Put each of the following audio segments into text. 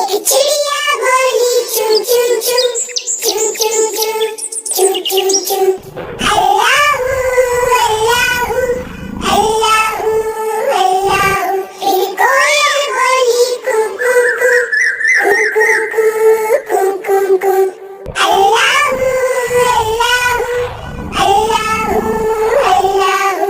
एक चिड़िया बोली चू चू चू चू चू चू चू चू चू। अल्लाहू अल्लाहू अल्लाहू अल्लाहू। फिर कोयल बोली कू कू कू कू कू कू कू कू कू। अल्लाहू अल्लाहू अल्लाहू अल्लाहू।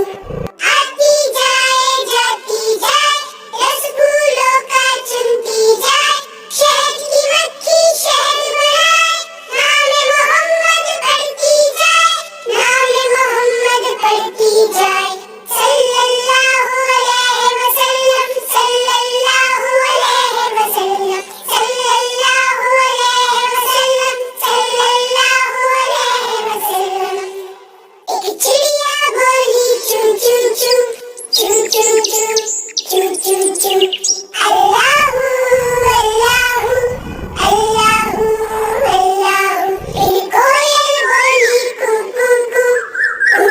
आती जाए जाती जाए रसगुल्लों का चुनती जाए। शहद की मक्खी शहद बनाए नाम मोहम्मद पढ़ती जाए नाम मोहम्मद पढ़ती जाए। सल्लल्लाहु अलैहि वसल्लम सल्लल्लाहु अलैहि वसल्लम सल्लल्लाहु अलैहि वसल्लम सल्लल्लाहु अलैहि वसल्लम। एक चिड़िया बोली चू चू चू चू चू चू चू चू चू। अल्लाहू अल्लाहू अल्लाहू अल्लाहू। फिर कोयल बोली कू कू कू कू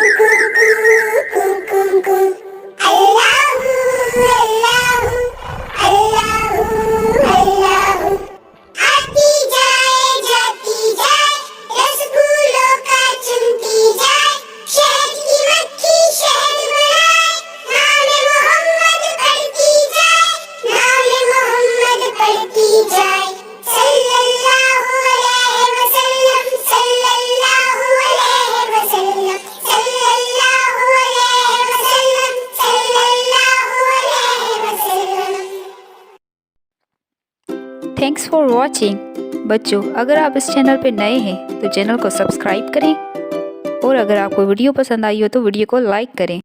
कू कू कू कू। अल्लाहू अल्लाहू अल्लाहू अल्लाहू। आती जाए जाती जाए रसगुल्लों का चुनती जाए। शहद की मक्खी शहद बनाए नाम मोहम्मद पढ़ती जाए नाम मोहम्मद पढ़ती जाए। सल्लल्लाहु अलैहि वसल्लम सल्लल्लाहु अलैहि वसल्लम सल्लल्लाहु अलैहि वसल्लम सल्लल्लाहु अलैहि वसल्लम। Thanks for watching. बच्चों, अगर आप इस चैनल पर नए हैं तो चैनल को सब्सक्राइब करें और अगर आपको वीडियो पसंद आई हो तो वीडियो को लाइक करें।